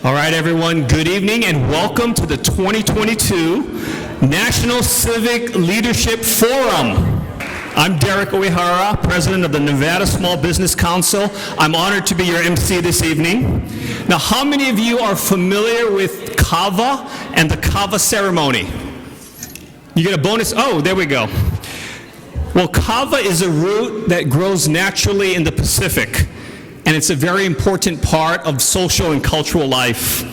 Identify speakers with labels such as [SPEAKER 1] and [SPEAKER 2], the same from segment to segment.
[SPEAKER 1] All right, everyone, good evening and welcome to the 2022 National Civic Leadership Forum. I'm Derek Uehara, President of the Nevada Small Business Council. I'm honored to be your MC this evening. Now, how many of you are familiar with kava and the kava ceremony? You get a bonus? Oh, there we go. Well, kava is a root that grows naturally in the Pacific, and it's a very important part of social and cultural life.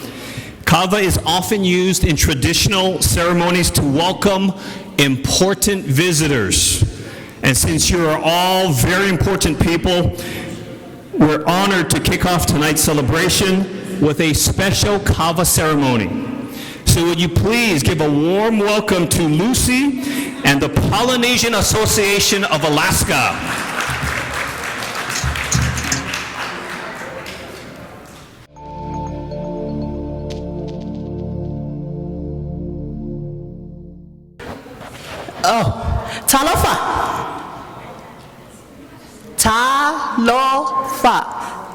[SPEAKER 1] Kava is often used in traditional ceremonies to welcome important visitors. And since you are all very important people, we're honored to kick off tonight's celebration with a special kava ceremony. So would you please give a warm welcome to Lucy and the Polynesian Association of Alaska.
[SPEAKER 2] Oh, talofa. Talofa.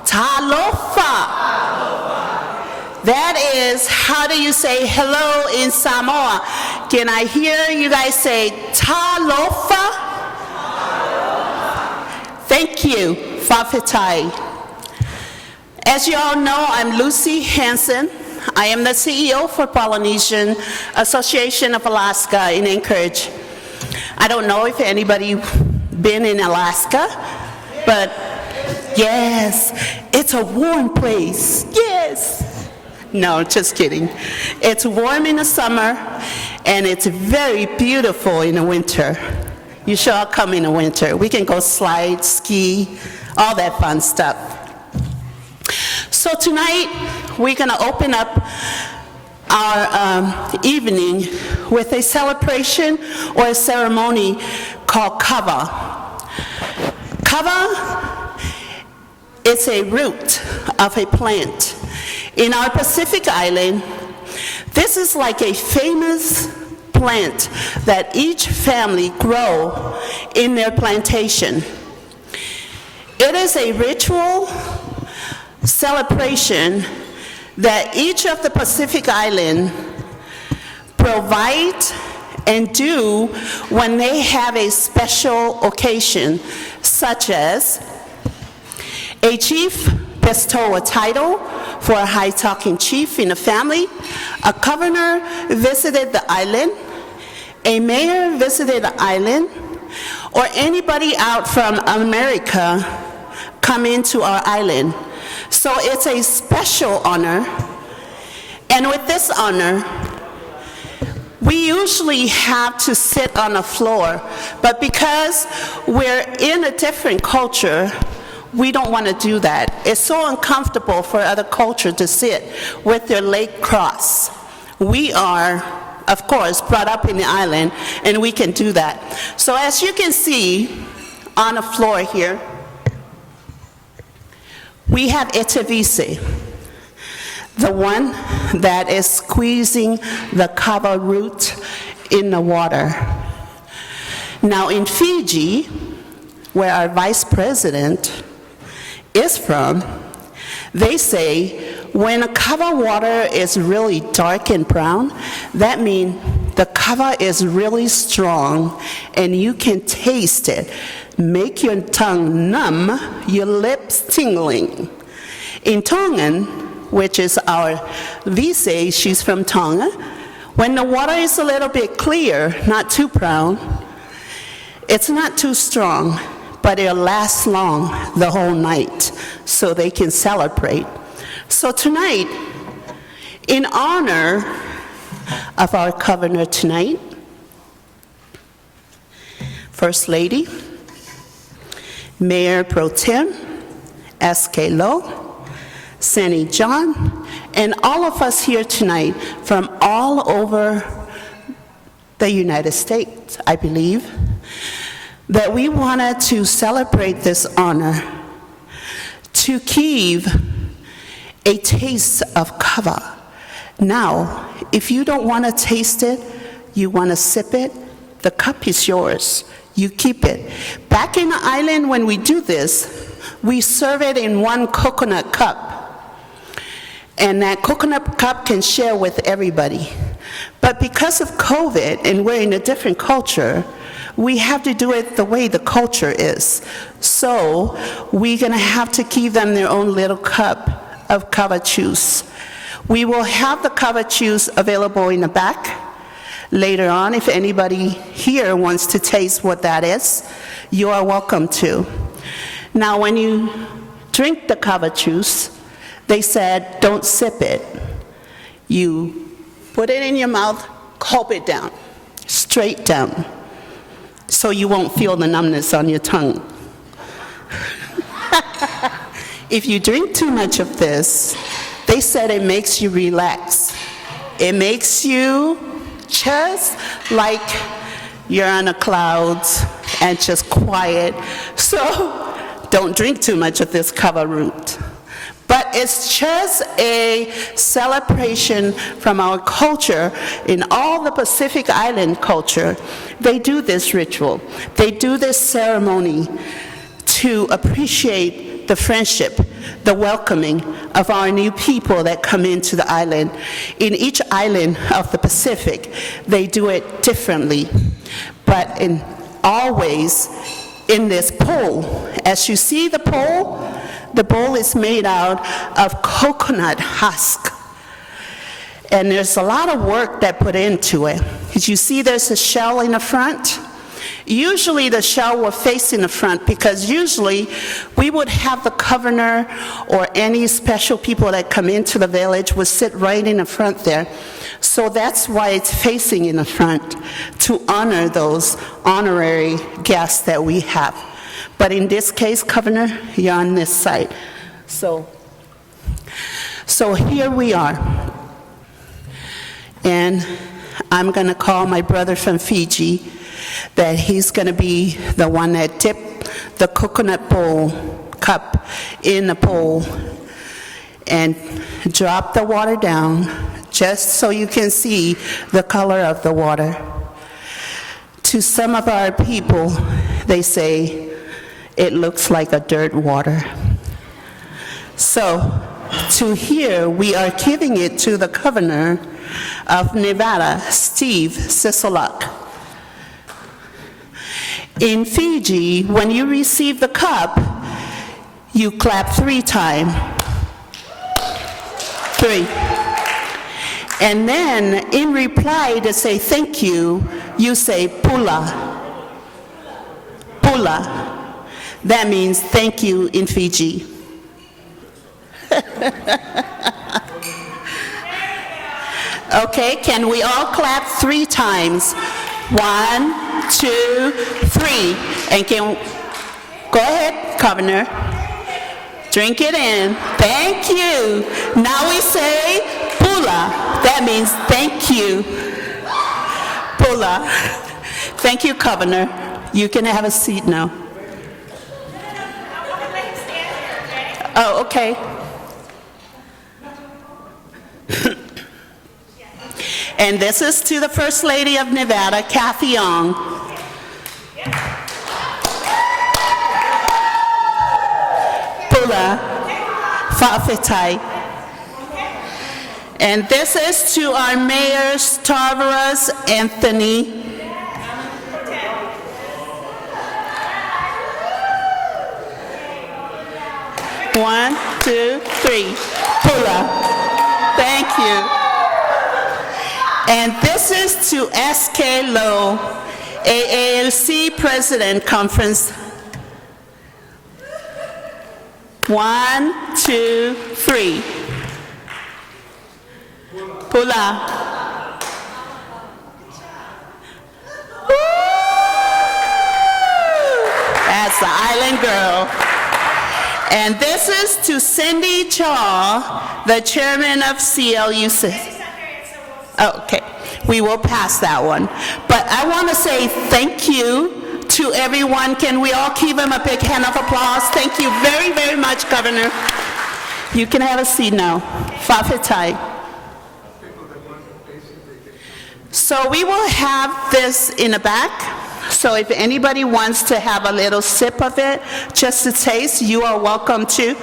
[SPEAKER 2] Talofa. That is, how do you say hello in Samoa? Can I hear you guys say talofa? Thank you, Fa'afetai. As you all know, I'm Lucy Hansen. I am the CEO for Polynesian Association of Alaska in Anchorage. I don't know if anybody been in Alaska, but yes, it's a warm place. Yes. No, just kidding. It's warm in the summer, and it's very beautiful in the winter. You should all come in the winter. We can go slide, ski, all that fun stuff. So tonight, we're going to open up our evening with a celebration or a ceremony called kava. Kava is a root of a plant. In our Pacific Island, this is like a famous plant that each family grow in their plantation. It is a ritual celebration that each of the Pacific Island provide and do when they have a special occasion, such as a chief bestow a title for a high-talking chief in the family, a governor visited the island, a mayor visited the island, or anybody out from America come into our island. So it's a special honor, and with this honor, we usually have to sit on the floor, but because we're in a different culture, we don't want to do that. It's so uncomfortable for other culture to sit with their leg crossed. We are, of course, brought up in the island, and we can do that. So as you can see on the floor here, we have etevise, the one that is squeezing the kava root in the water. Now in Fiji, where our vice president is from, they say when a kava water is really dark and brown, that means the kava is really strong and you can taste it. Make your tongue numb, your lips tingling. In Tongan, which is our Vise, she's from Tonga, when the water is a little bit clear, not too brown, it's not too strong, but it'll last long the whole night, so they can celebrate. So tonight, in honor of our governor tonight, First Lady, Mayor Pro Tem, S.K. Low, Sandy John, and all of us here tonight from all over the United States, I believe, that we wanted to celebrate this honor to give a taste of kava. Now, if you don't want to taste it, you want to sip it, the cup is yours. You keep it. Back in the island, when we do this, we serve it in one coconut cup. And that coconut cup can share with everybody. But because of COVID and we're in a different culture, we have to do it the way the culture is. So we're going to have to give them their own little cup of kava juice. We will have the kava juice available in the back later on. If anybody here wants to taste what that is, you are welcome to. Now, when you drink the kava juice, they said don't sip it. You put it in your mouth, gulp it down, straight down, so you won't feel the numbness on your tongue. If you drink too much of this, they said it makes you relax. It makes you just like you're on the clouds and just quiet. So don't drink too much of this kava root. But it's just a celebration from our culture. In all the Pacific Island culture, they do this ritual. They do this ceremony to appreciate the friendship, the welcoming of our new people that come into the island. In each island of the Pacific, they do it differently. But always in this bowl, as you see the bowl is made out of coconut husk. And there's a lot of work that put into it. As you see, there's a shell in the front. Usually the shell will face in the front because usually we would have the governor or any special people that come into the village would sit right in the front there. So that's why it's facing in the front, to honor those honorary guests that we have. But in this case, Governor, you're on this side. So here we are. And I'm going to call my brother from Fiji, that he's going to be the one that dipped the coconut bowl cup in the bowl and drop the water down, just so you can see the color of the water. To some of our people, they say, it looks like a dirt water. So, to here, we are giving it to the governor of Nevada, Steve Sisolak. In Fiji, when you receive the cup, you clap 3 times. 3. And then, in reply to say thank you, you say pula. Pula. That means thank you in Fiji. Okay, can we all clap 3 times? 1, 2, 3. And go ahead, Governor. Drink it in. Thank you. Now we say pula. That means thank you. Pula. Thank you, Governor. You can have a seat now. Oh, okay. And this is to the First Lady of Nevada, Kathy Young. Pula Fa'afetai. And this is to our Mayor, Tavares Anthony. One, two, three. Pula. Thank you. And this is to S.K. Lowe, AALC President Conference. 1, 2, 3. Pula. Woo! That's the island girl. And this is to Cindy Chaw, the chairman of CLUC. Oh, okay, we will pass that one. But I want to say thank you to everyone. Can we all give him a big hand of applause? Thank you very, very much, Governor. You can have a seat now. Fa'afetai. So we will have this in the back. So if anybody wants to have a little sip of it, just to taste, you are welcome to.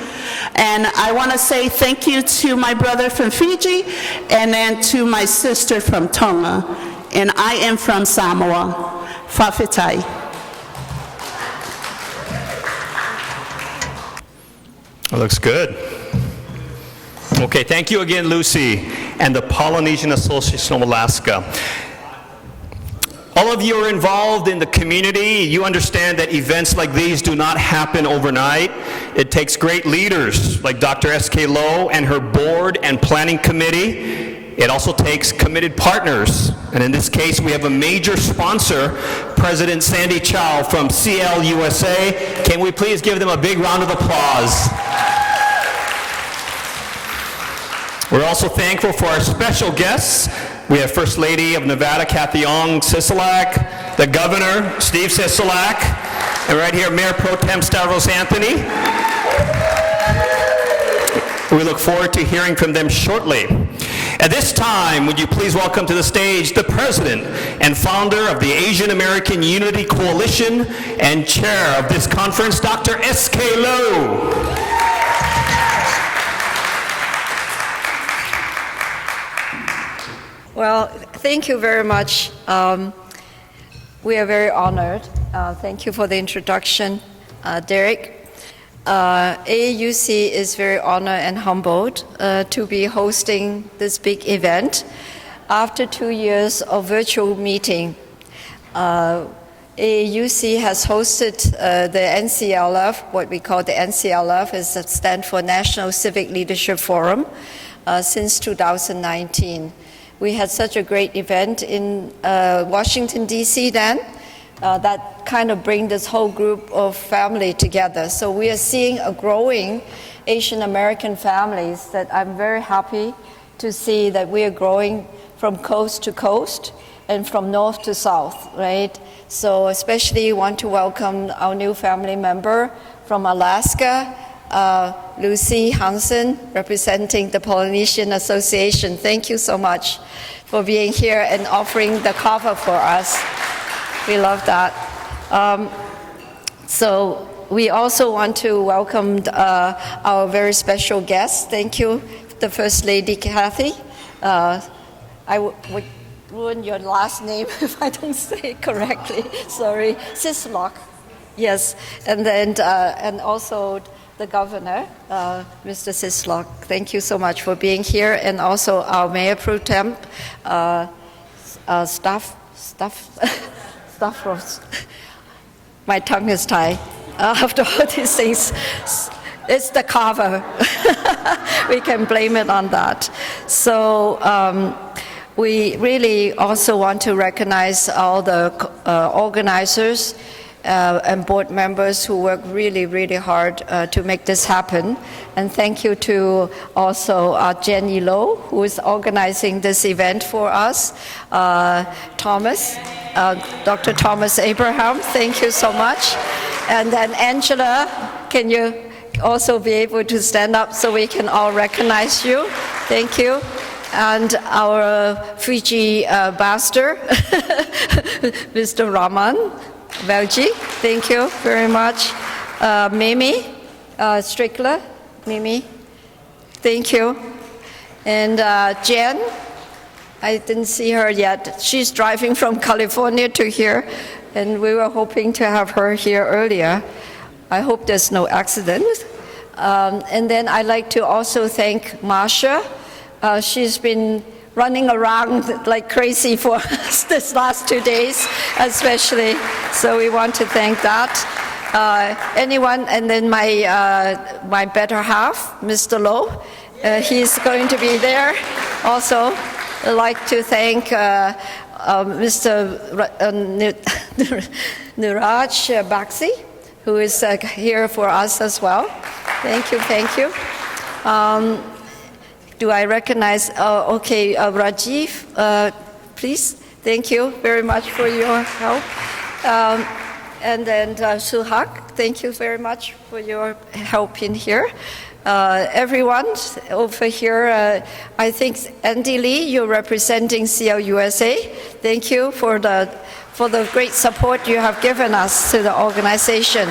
[SPEAKER 2] And I want to say thank you to my brother from Fiji and then to my sister from Tonga. And I am from Samoa. Whawhetai.
[SPEAKER 1] It looks good. Okay, thank you again, Lucy, and the Polynesian Association of Alaska. All of you are involved in the community. You understand that events like these do not happen overnight. It takes great leaders like Dr. S.K. Lowe and her board and planning committee. It also takes committed partners. And in this case, we have a major sponsor, President Sandy Chow from CL USA. Can we please give them a big round of applause? We're also thankful for our special guests. We have First Lady of Nevada, Kathy Ong Sisolak, the Governor, Steve Sisolak, and right here, Mayor Pro Tem Stavros Anthony. We look forward to hearing from them shortly. At this time, would you please welcome to the stage the President and founder of the Asian American Unity Coalition and chair of this conference, Dr. S.K. Lowe.
[SPEAKER 3] Well, thank you very much. We are very honored. Thank you for the introduction, Derek. AAUC is very honored and humbled to be hosting this big event. After 2 years of virtual meeting, AAUC has hosted the NCLF, what we call the NCLF, is that stand for National Civic Leadership Forum, since 2019. We had such a great event in Washington, D.C. then, that kind of bring this whole group of family together. So we are seeing a growing Asian American families that I'm very happy to see that we are growing from coast to coast and from north to south, right? So especially want to welcome our new family member from Alaska, Lucy Hansen, representing the Polynesian Association. Thank you so much for being here and offering the cover for us. We love that. So we also want to welcome our very special guest. Thank you, the First Lady Kathy. I would ruin your last name if I don't say it correctly. Sorry, Sisolak. Yes, and then and also the Governor, Mr. Sisolak. Thank you so much for being here, and also our Mayor Pro Tem, Stavros. My tongue is tied. After all these things, it's the cover. We can blame it on that. So we really also want to recognize all the organizers and board members who work really, really hard to make this happen. And thank you to also Jenny Lowe, who is organizing this event for us. Thomas, Dr. Thomas Abraham, thank you so much. And then Angela, can you also be able to stand up so we can all recognize you? Thank you. And our Fiji ambassador, Mr. Raman Velji, thank you very much. Mimi Strickler, Mimi, thank you. And Jen, I didn't see her yet. She's driving from California to here, and we were hoping to have her here earlier. I hope there's no accident. And then I'd like to also thank Marsha. She's been running around like crazy for us this last 2 days, especially. So we want to thank that. Anyone, and then my better half, Mr. Lowe, he's going to be there. Also, I'd like to thank Mr. Niraj Baxi, who is here for us as well. Thank you, thank you. Do I recognize, okay, Rajiv, please. Thank you very much for your help. And then Suhak, thank you very much for your help in here. Everyone over here, I think Andy Lee, you're representing CLUSA. Thank you for for the great support you have given us to the organization.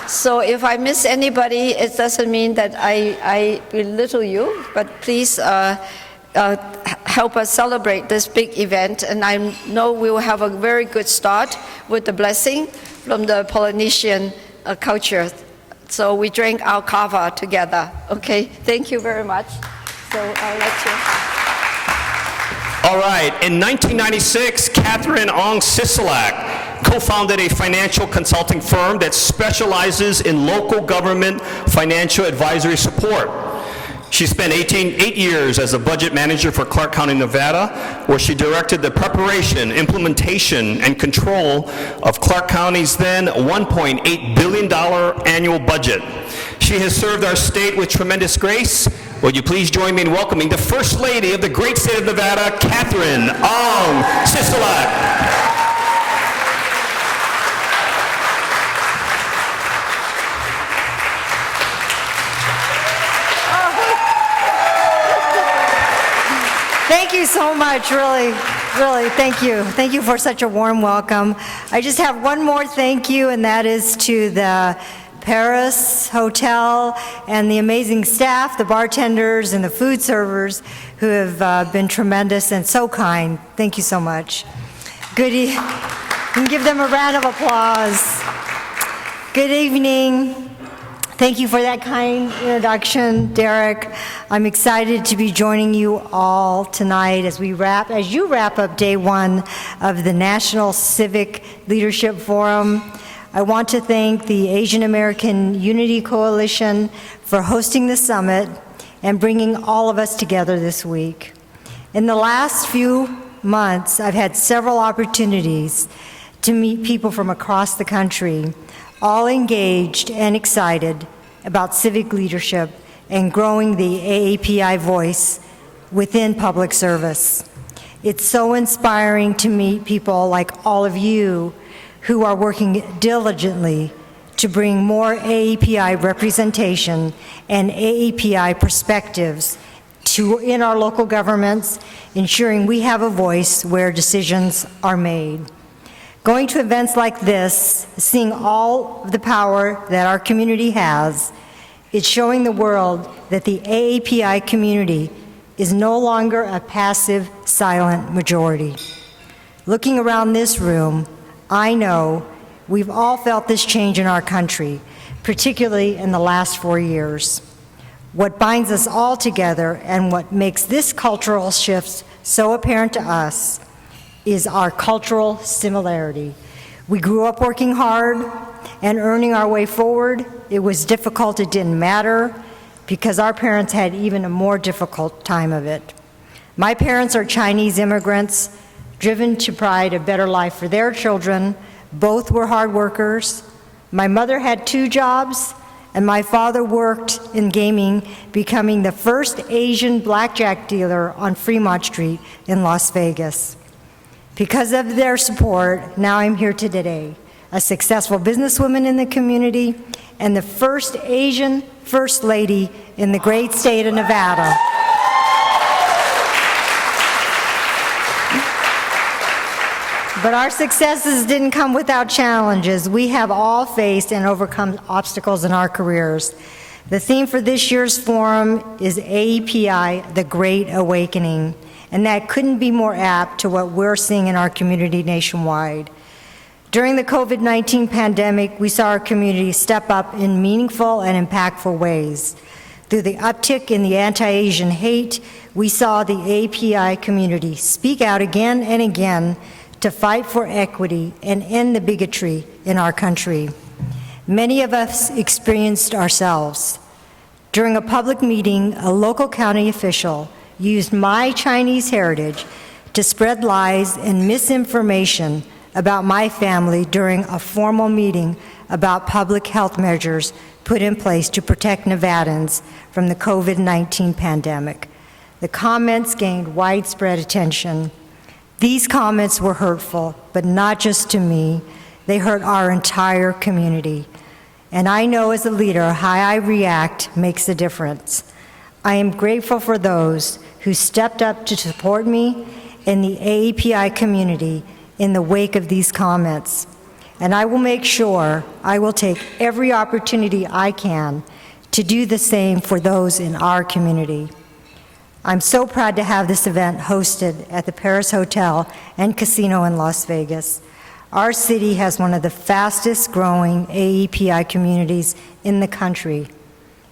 [SPEAKER 3] So if I miss anybody, it doesn't mean that I belittle you, but please help us celebrate this big event. And I know we will have a very good start with the blessing from the Polynesian culture. So we drank our kava together. Okay, thank you very much. So I'll let you.
[SPEAKER 1] All right, in 1996, Catherine Ong Sisolak co-founded a financial consulting firm that specializes in local government financial advisory support. She spent 8 years as a budget manager for Clark County, Nevada, where she directed the preparation, implementation, and control of Clark County's then $1.8 billion annual budget. She has served our state with tremendous grace. Would you please join me in welcoming the First Lady of the great state of Nevada, Catherine Ong Sisolak.
[SPEAKER 4] Thank you so much, really, thank you. Thank you for such a warm welcome. I just have one more thank you, and that is to the Paris Hotel and the amazing staff, the bartenders and the food servers who have been tremendous and so kind. Thank you so much. You can give them a round of applause. Good evening. Thank you for that kind introduction, Derek. I'm excited to be joining you all tonight as you wrap up day one of the National Civic Leadership Forum. I want to thank the Asian American Unity Coalition for hosting the summit and bringing all of us together this week. In the last few months, I've had several opportunities to meet people from across the country, all engaged and excited about civic leadership and growing the AAPI voice within public service. It's so inspiring to meet people like all of you who are working diligently to bring more AAPI representation and AAPI perspectives in our local governments, ensuring we have a voice where decisions are made. Going to events like this, seeing all of the power that our community has, it's showing the world that the AAPI community is no longer a passive, silent majority. Looking around this room, I know we've all felt this change in our country, particularly in the last 4 years. What binds us all together and what makes this cultural shift so apparent to us is our cultural similarity. We grew up working hard and earning our way forward. It was difficult, it didn't matter, because our parents had even a more difficult time of it. My parents are Chinese immigrants, driven to provide a better life for their children. Both were hard workers. My mother had 2 jobs, and my father worked in gaming, becoming the first Asian blackjack dealer on Fremont Street in Las Vegas. Because of their support, now I'm here today, a successful businesswoman in the community and the first Asian First Lady in the great state of Nevada. But our successes didn't come without challenges. We have all faced and overcome obstacles in our careers. The theme for this year's forum is AAPI, The Great Awakening, and that couldn't be more apt to what we're seeing in our community nationwide. During the COVID-19 pandemic, we saw our community step up in meaningful and impactful ways. Through the uptick in the anti-Asian hate, we saw the AAPI community speak out again and again to fight for equity and end the bigotry in our country. Many of us experienced ourselves. During a public meeting, a local county official used my Chinese heritage to spread lies and misinformation about my family during a formal meeting about public health measures put in place to protect Nevadans from the COVID-19 pandemic. The comments gained widespread attention. These comments were hurtful, but not just to me. They hurt our entire community. And I know as a leader, how I react makes a difference. I am grateful for those who stepped up to support me in the AAPI community in the wake of these comments. And I will make sure I will take every opportunity I can to do the same for those in our community. I'm so proud to have this event hosted at the Paris Hotel and Casino in Las Vegas. Our city has one of the fastest growing AAPI communities in the country.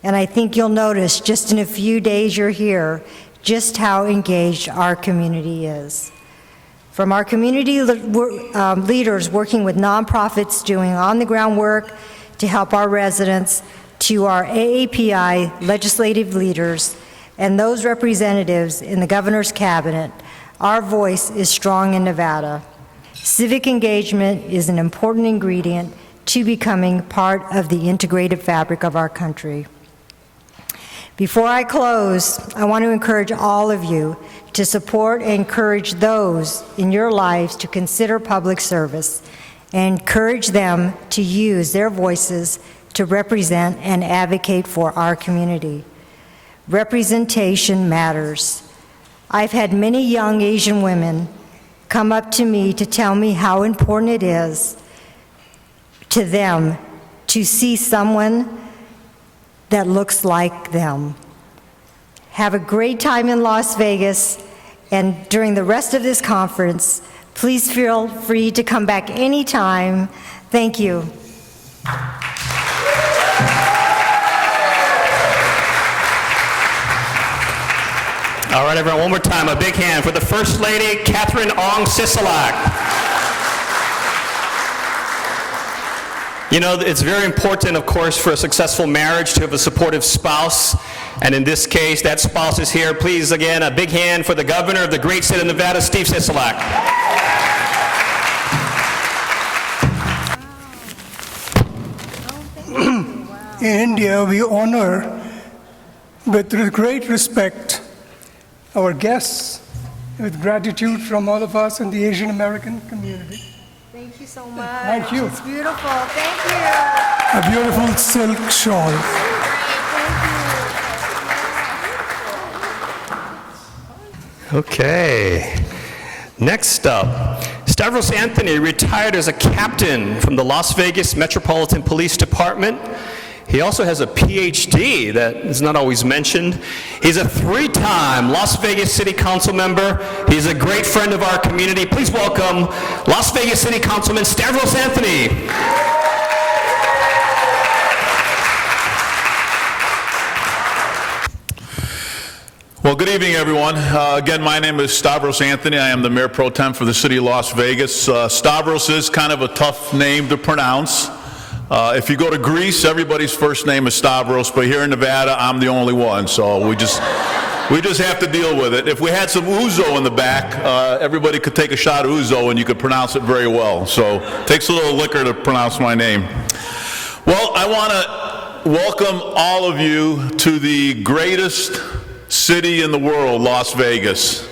[SPEAKER 4] And I think you'll notice just in a few days you're here just how engaged our community is. From our community leaders working with nonprofits doing on-the-ground work to help our residents, to our AAPI legislative leaders, and those representatives in the governor's cabinet, our voice is strong in Nevada. Civic engagement is an important ingredient to becoming part of the integrated fabric of our country. Before I close, I want to encourage all of you to support and encourage those in your lives to consider public service and encourage them to use their voices to represent and advocate for our community. Representation matters. I've had many young Asian women come up to me to tell me how important it is to them to see someone that looks like them. Have a great time in Las Vegas, and during the rest of this conference, please feel free to come back anytime. Thank you.
[SPEAKER 1] All right, everyone, one more time, a big hand for the First Lady, Catherine Ong Sisolak. You know, it's very important, of course, for a successful marriage to have a supportive spouse. And in this case, that spouse is here. Please, again, a big hand for the governor of the great state of Nevada, Steve Sisolak.
[SPEAKER 5] In India, we honor with great respect our guests, with gratitude from all of us in the Asian American community.
[SPEAKER 4] Thank you so much.
[SPEAKER 5] Thank you.
[SPEAKER 4] It's beautiful. Thank you.
[SPEAKER 5] A beautiful silk shawl.
[SPEAKER 1] Okay. Next up, Stavros Anthony retired as a captain from the Las Vegas Metropolitan Police Department. He also has a PhD that is not always mentioned. He's a 3-time Las Vegas City Council member. He's a great friend of our community. Please welcome Las Vegas City Councilman Stavros Anthony.
[SPEAKER 6] Well, good evening, everyone. Again, my name is Stavros Anthony. I am the Mayor Pro Tem for the City of Las Vegas. Stavros is kind of a tough name to pronounce. If you go to Greece, everybody's first name is Stavros, but here in Nevada, I'm the only one, so we just have to deal with it. If we had some ouzo in the back, everybody could take a shot of ouzo and you could pronounce it very well. So it takes a little liquor to pronounce my name. Well, I want to welcome all of you to the greatest city in the world, Las Vegas.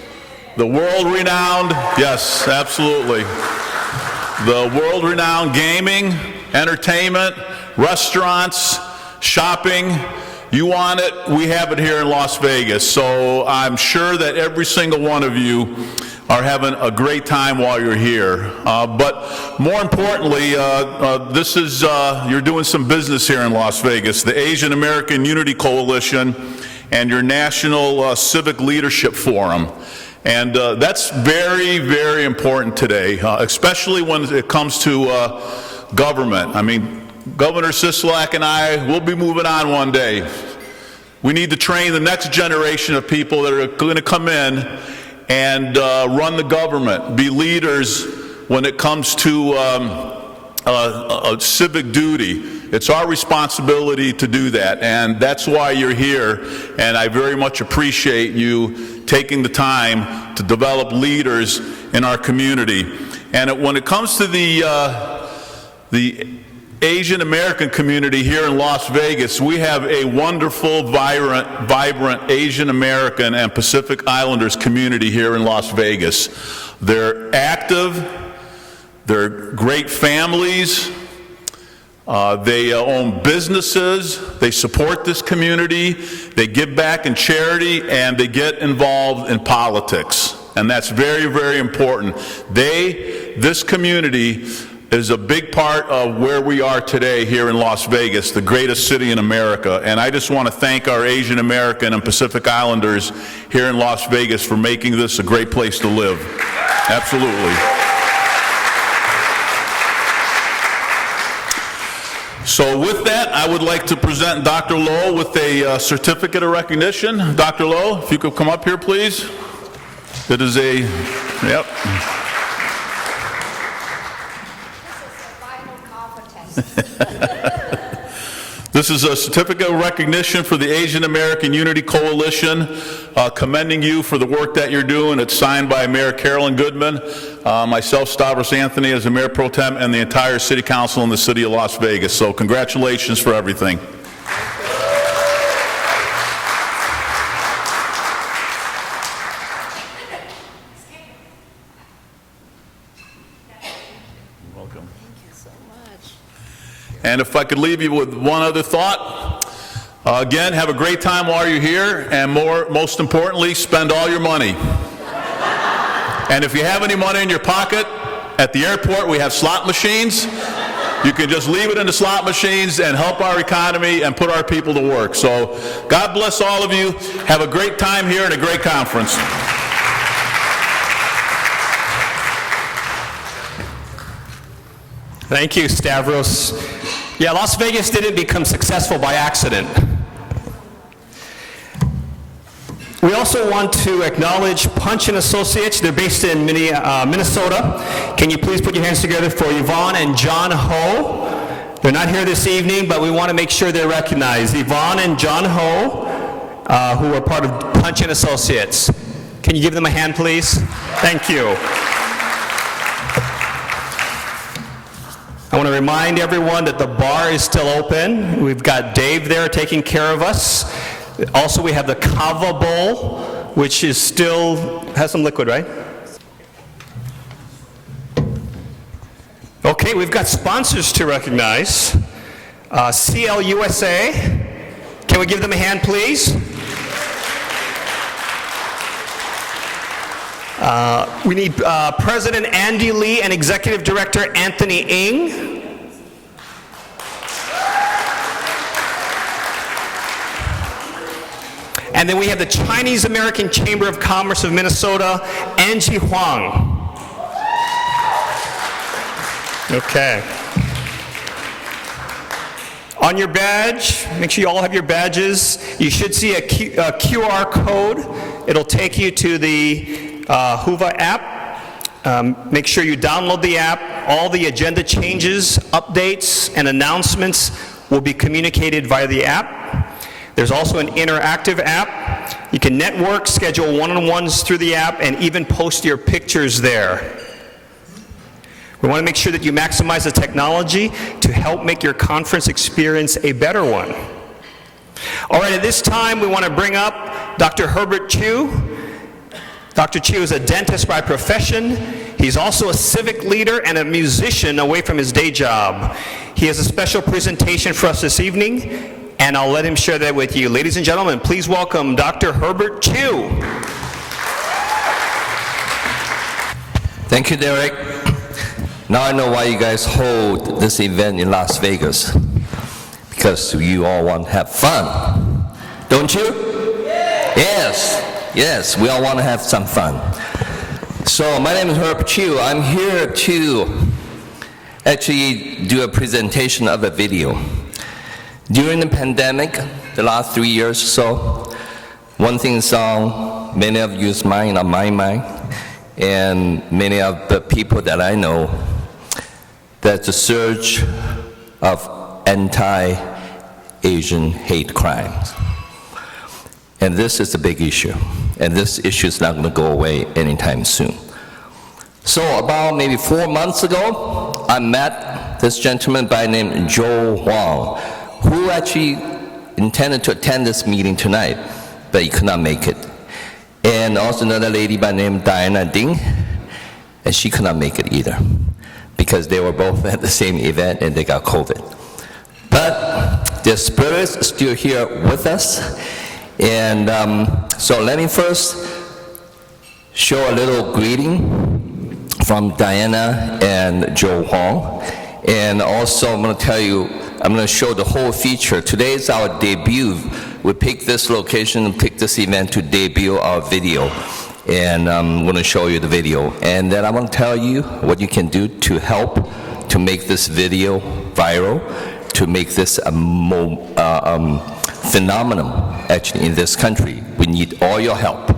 [SPEAKER 6] The world-renowned, yes, absolutely. The world-renowned gaming, entertainment, restaurants, shopping. You want it, we have it here in Las Vegas. So I'm sure that every single one of you are having a great time while you're here. But more importantly, this is, you're doing some business here in Las Vegas. The Asian American Unity Coalition and your National Civic Leadership Forum. And that's very, very important today, especially when it comes to government. I mean, Governor Sisolak and I will be moving on one day. We need to train the next generation of people that are going to come in and run the government, be leaders when it comes to civic duty. It's our responsibility to do that, and that's why you're here, and I very much appreciate you taking the time to develop leaders in our community. And when it comes to the Asian American community here in Las Vegas, we have a wonderful, vibrant Asian American and Pacific Islanders community here in Las Vegas. They're active, they're great families, they own businesses, they support this community, they give back in charity, and they get involved in politics. And that's very, very important. They this community is a big part of where we are today here in Las Vegas, the greatest city in America. And I just want to thank our Asian American and Pacific Islanders here in Las Vegas for making this a great place to live. Absolutely. So with that, I would like to present Dr. Lowe with a certificate of recognition. Dr. Lowe, if you could come up here, please. It is a, yep. This is a certificate of recognition for the Asian American Unity Coalition, commending you for the work that you're doing. It's signed by Mayor Carolyn Goodman, myself, Stavros Anthony, as the Mayor Pro Tem, and the entire City Council in the City of Las Vegas. So congratulations for everything. Welcome.
[SPEAKER 3] Thank you so much.
[SPEAKER 6] And if I could leave you with one other thought, again, have a great time while you're here, and most importantly, spend all your money. And if you have any money in your pocket, at the airport we have slot machines. You can just leave it in the slot machines and help our economy and put our people to work. So God bless all of you. Have a great time here and a great conference.
[SPEAKER 1] Thank you, Stavros. Yeah, Las Vegas didn't become successful by accident. We also want to acknowledge Punch & Associates. They're based in Minnesota. Can you please put your hands together for Yvonne and John Ho? They're not here this evening, but we want to make sure they're recognized. Yvonne and John Ho, who are part of Punch & Associates. Can you give them a hand, please? Thank you. I want to remind everyone that the bar is still open. We've got Dave there taking care of us. Also, we have the Kava Bowl, which is still, has some liquid, right? Okay, we've got sponsors to recognize. CL USA. Can we give them a hand, please? We need President Andy Lee and Executive Director Anthony Ng. And then we have the Chinese American Chamber of Commerce of Minnesota, Angie Huang. Okay. On your badge, make sure you all have your badges. You should see a QR code. It'll take you to the Huva app. Make sure you download the app. All the agenda changes, updates, and announcements will be communicated via the app. There's also an interactive app. You can network, schedule one-on-ones through the app, and even post your pictures there. We want to make sure that you maximize the technology to help make your conference experience a better one. All right, at this time, we want to bring up Dr. Herbert Chu. Dr. Chu is a dentist by profession. He's also a civic leader and a musician away from his day job. He has a special presentation for us this evening, and I'll let him share that with you. Ladies and gentlemen, please welcome Dr. Herbert Chu.
[SPEAKER 7] Thank you, Derek. Now I know why you guys hold this event in Las Vegas. Because you all want to have fun. Don't you? Yes, we all want to have some fun. So my name is Herbert Chu. I'm here to actually do a presentation of a video. During the pandemic, the last 3 years or so, one thing is on many of you's mind, on my mind, and many of the people that I know, that's a surge of anti-Asian hate crimes. And this is a big issue, and this issue is not going to go away anytime soon. So about maybe 4 months ago, I met this gentleman by the name Joe Huang, who actually intended to attend this meeting tonight, but he could not make it. And also another lady by the name Diana Ding, and she could not make it either, because they were both at the same event and they got COVID. But their spirits are still here with us. And so let me first show a little greeting from Diana and Joe Huang. And also, I'm going to tell you, I'm going to show the whole feature. Today is our debut. We picked this location and picked this event to debut our video. And I'm going to show you the video. And then I'm going to tell you what you can do to help to make this video viral, to make this a phenomenon actually in this country. We need all your help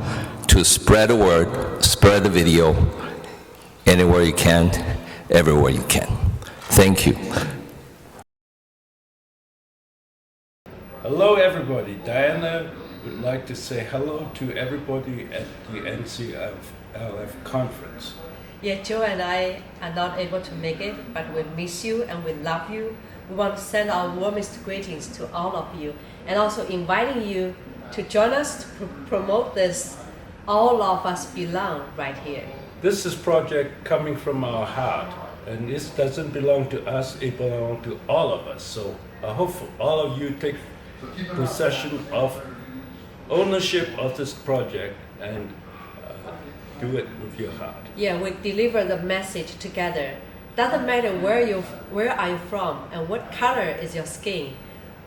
[SPEAKER 7] to spread the word, spread the video anywhere you can, everywhere you can. Thank you.
[SPEAKER 8] Hello everybody. Diana would like to say hello to everybody at the NCLF conference.
[SPEAKER 9] Yeah, Joe and I are not able to make it, but we miss you and we love you. We want to send our warmest greetings to all of you and also inviting you to join us to promote this All of Us Belong right here.
[SPEAKER 8] This is a project coming from our heart, and this doesn't belong to us, it belongs to all of us. So I hope all of you take possession of ownership of this project and do it with your heart.
[SPEAKER 9] Yeah, we deliver the message together. Doesn't matter where are you from and what color is your skin.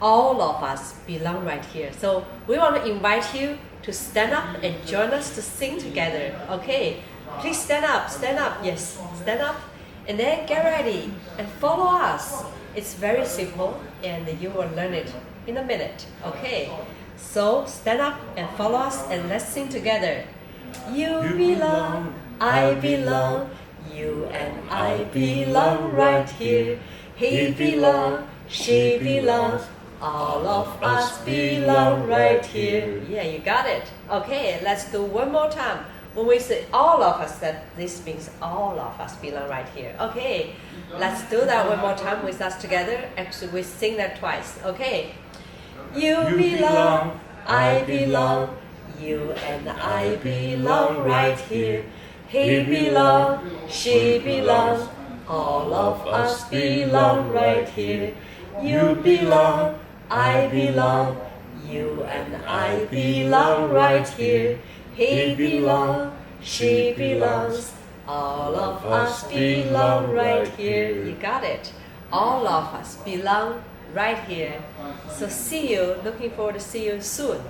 [SPEAKER 9] All of us belong right here. So we want to invite you to stand up and join us to sing together. Okay, please stand up, yes, stand up. And then get ready and follow us. It's very simple and you will learn it in a minute, okay? So stand up and follow us and let's sing together. You belong, I belong, you and I belong right here. He belongs, she belongs, all of us belong right here. Yeah, you got it. Okay, let's do one more time. When we say all of us, that this means all of us belong right here. Okay, let's do that one more time with us together. Actually, we sing that twice. Okay. You belong, I belong, you and I belong right here. He belongs, she belongs, all of us belong right here. You belong, I belong, you and I belong right here. He belongs, she belongs, all of us belong right here. You got it. All of us belong right here. So see you, looking forward to see you soon.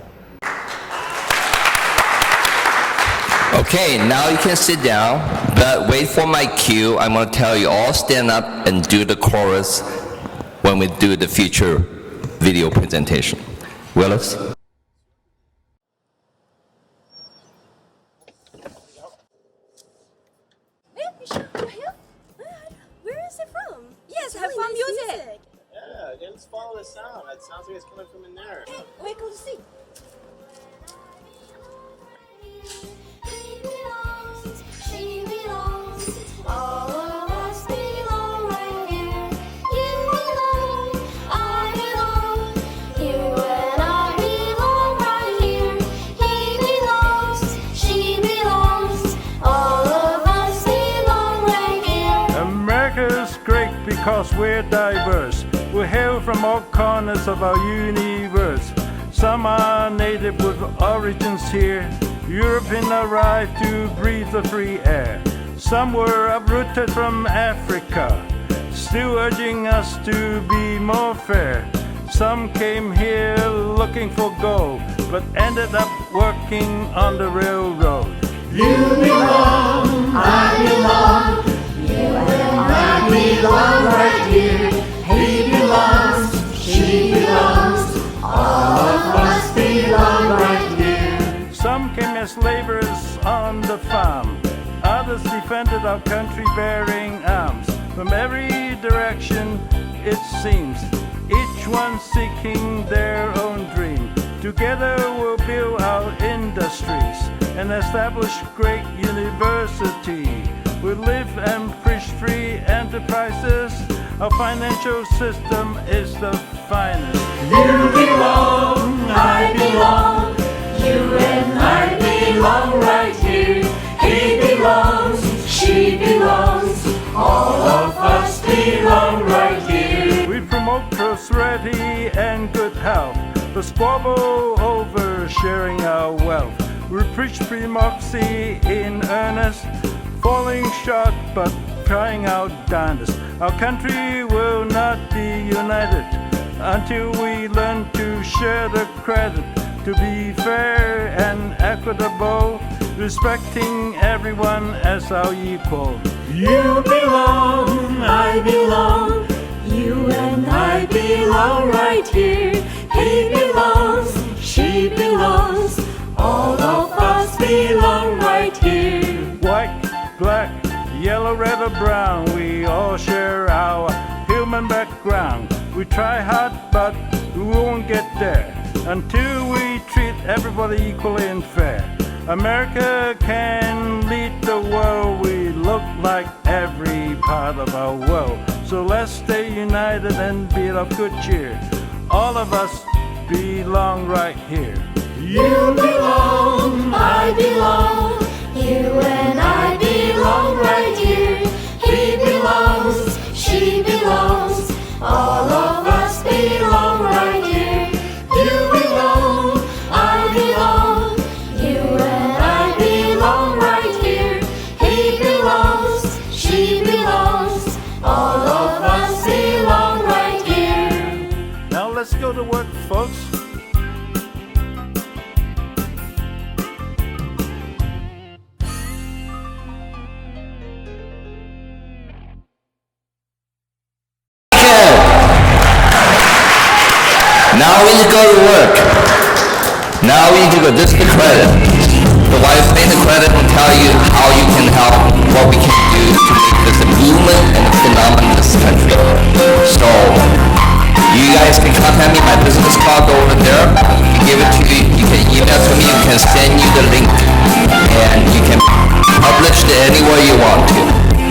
[SPEAKER 7] Okay, now you can sit down, but wait for my cue. I'm going to tell you all stand up and do the chorus when we do the future video presentation. Willis?
[SPEAKER 10] Where is it from?
[SPEAKER 11] Yes,
[SPEAKER 10] It's
[SPEAKER 11] have
[SPEAKER 10] really
[SPEAKER 11] fun
[SPEAKER 10] nice
[SPEAKER 11] music.
[SPEAKER 10] Yeah, let's follow the sound. It sounds like it's coming from in there.
[SPEAKER 11] Hey, wait, go to see.
[SPEAKER 12] He belongs, she belongs, all of us belong right here. You belong, I belong, you and I belong right here. He belongs, she belongs, all of us belong right here.
[SPEAKER 8] America's great because we're diverse. We hail from all corners of our universe. Some are native with origins here. European arrived to breathe the free air. Some were uprooted from Africa, still urging us to be more fair. Some came here looking for gold, but ended up working on the railroad.
[SPEAKER 12] You belong, I belong, you and I belong right here. He belongs, she belongs, all of us belong right here.
[SPEAKER 8] Some came as laborers on the farm. Others defended our country bearing arms. From every direction it seems, each one seeking their own dream. Together we'll build our industries and establish great university. We live and preach free enterprises. Our financial system is the finest.
[SPEAKER 12] You belong, I belong, you and I belong right here. He belongs, she belongs, all of us belong right here.
[SPEAKER 8] We promote prosperity and good health, but squabble over sharing our wealth. We preach democracy in earnest, falling short but crying out darndest. Our country will not be united until we learn to share the credit, to be fair and equitable, respecting everyone as our equal.
[SPEAKER 12] You belong, I belong, you and I belong right here. He belongs, she belongs, all of us belong right here.
[SPEAKER 8] White, black, yellow, red or brown, we all share our human background. We try hard but we won't get there until we treat everybody equally and fair. America can lead the world, we look like every part of our world. So let's stay united and be of good cheer. All of us belong right here.
[SPEAKER 12] You belong, I belong, you and I belong right here. He belongs, she belongs, all of us belong right here. You belong, I belong, you and I belong right here. He belongs, she belongs, all of us belong right here.
[SPEAKER 8] Now let's go to work, folks.
[SPEAKER 7] Now we go to work. Now we do this is the credit. The wife made the credit and tell you how you can help, what we can do to make this a movement and a phenomenon in this country. So you guys can contact me. My business card over there. You give it to you. You can email to me. You can send you the link, and you can publish it anywhere you want to.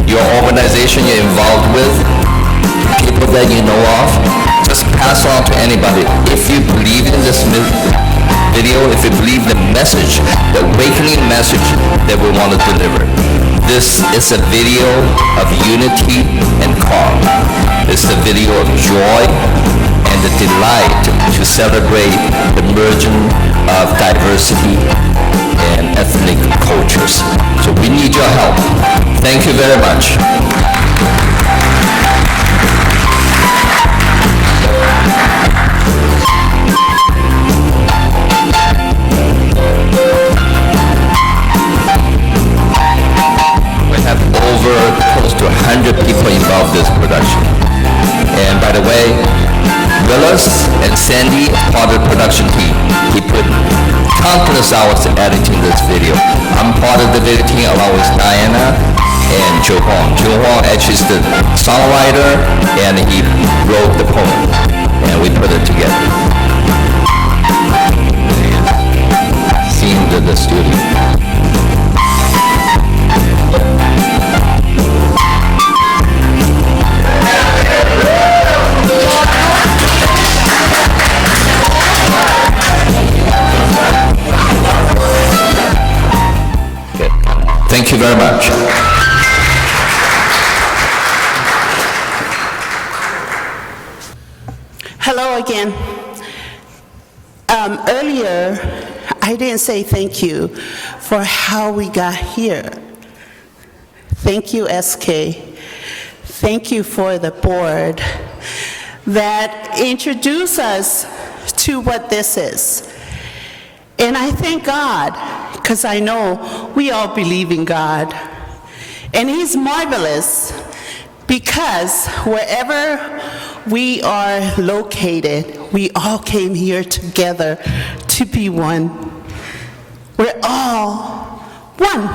[SPEAKER 7] Your organization you're involved with, people that you know of, just pass on to anybody. If you believe in this video, if you believe the message, the awakening message that we want to deliver. This is a video of unity and calm. It's a video of joy and the delight to celebrate the merging of diversity and ethnic cultures. So we need your help. Thank you very much. Close to 100 people involved in this production. And by the way, Willis and Sandy are part of the production team. He put countless hours editing this video. I'm part of the video team along with Diana and Joe Huang. Joe Huang actually is the songwriter and he wrote the poem. And we put it together. Scene in the studio. Thank you very much.
[SPEAKER 2] Hello again. Earlier, I didn't say thank you for how we got here. Thank you, SK. Thank you for the board that introduced us to what this is. And I thank God, because I know we all believe in God. And He's marvelous, because wherever we are located, we all came here together to be one. We're all one.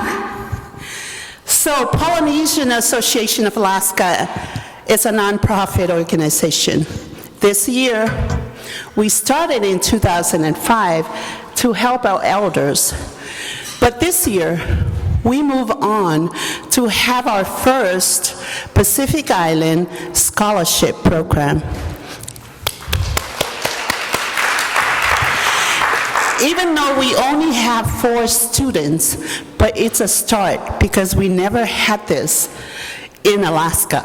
[SPEAKER 2] So Polynesian Association of Alaska is a nonprofit organization. This year, we started in 2005 to help our elders. But this year, we move on to have our first Pacific Island Scholarship Program. Even though we only have 4 students, but it's a start because we never had this in Alaska.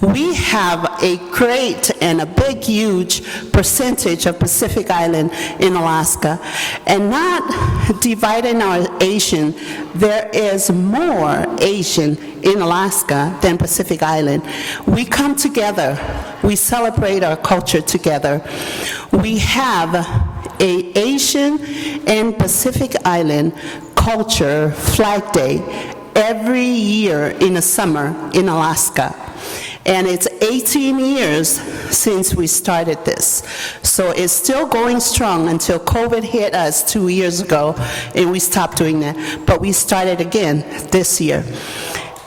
[SPEAKER 2] We have a great and a big, huge percentage of Pacific Island in Alaska. And not dividing our Asian, there is more Asian in Alaska than Pacific Island. We come together, we celebrate our culture together. We have a Asian and Pacific Island culture flag day every year in the summer in Alaska. And it's 18 years since we started this. So it's still going strong until COVID hit us 2 years ago, and we stopped doing that. But we started again this year.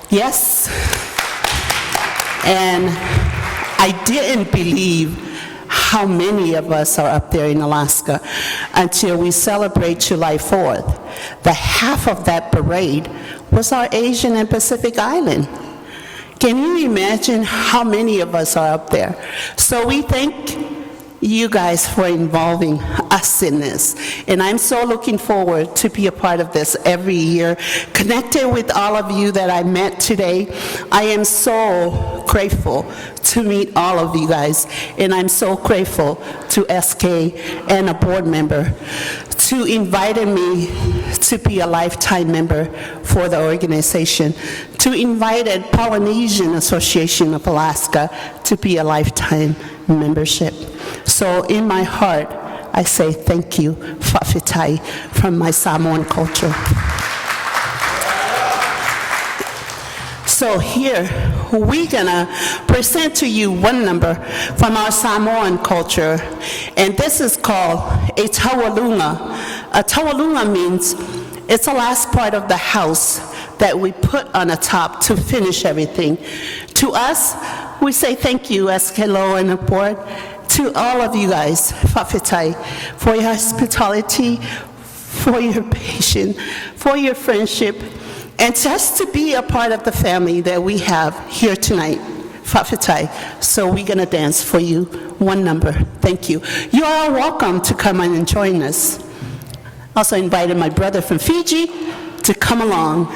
[SPEAKER 2] Yes. And I didn't believe how many of us are up there in Alaska until we celebrate July 4th. The half of that parade was our Asian and Pacific Island. Can you imagine how many of us are up there? So we thank you guys for involving us in this. And I'm so looking forward to be a part of this every year. Connected with all of you that I met today, I am so grateful to meet all of you guys. And I'm so grateful to SK and a board member to inviting me to be a lifetime member for the organization, to invited Polynesian Association of Alaska to be a lifetime membership. So in my heart, I say thank you, Whawhitai, from my Samoan culture. So here, we're gonna present to you one number from our Samoan culture, and this is called a tawalunga. A tawalunga means it's the last part of the house that we put on the top to finish everything. To us, we say thank you, Eskelo and the board, to all of you guys, Whawhitai, for your hospitality, for your patience, for your friendship, and just to be a part of the family that we have here tonight, Whawhitai. So we're gonna dance for you, one number. Thank you. You are all welcome to come and join us. Also invited my brother from Fiji to come along.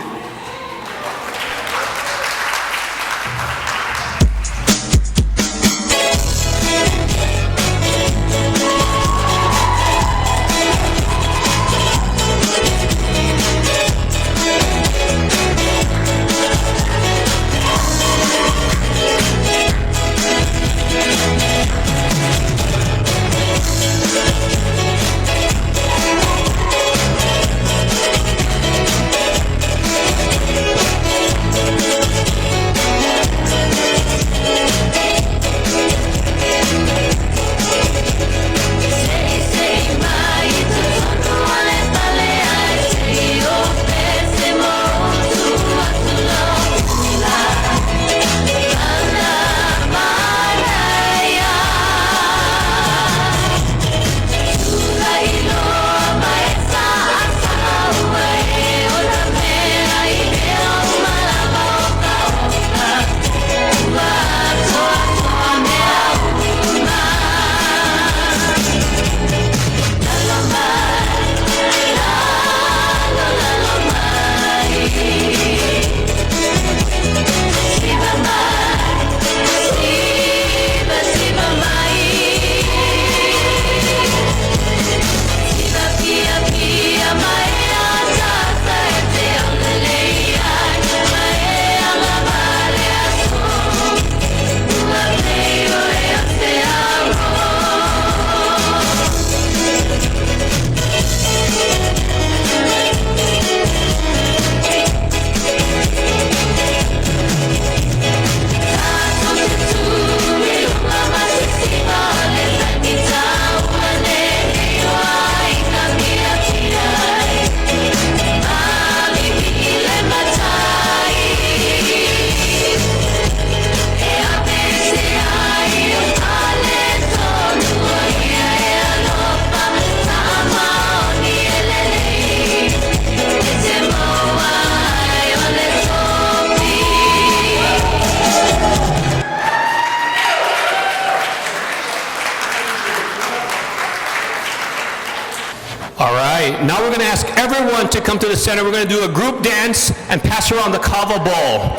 [SPEAKER 1] Now we're going to ask everyone to come to the center. We're going to do a group dance and pass around the kava ball.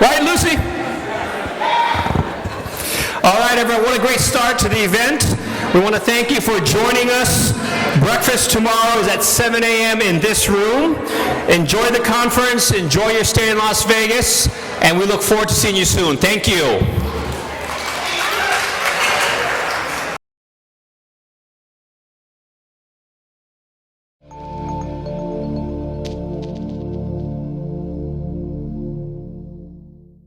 [SPEAKER 1] Right, Lucy? All right, everyone, what a great start to the event. We want to thank you for joining us. Breakfast tomorrow is at 7 a.m. in this room. Enjoy the conference, enjoy your stay in Las Vegas, and we look forward to seeing you soon. Thank you.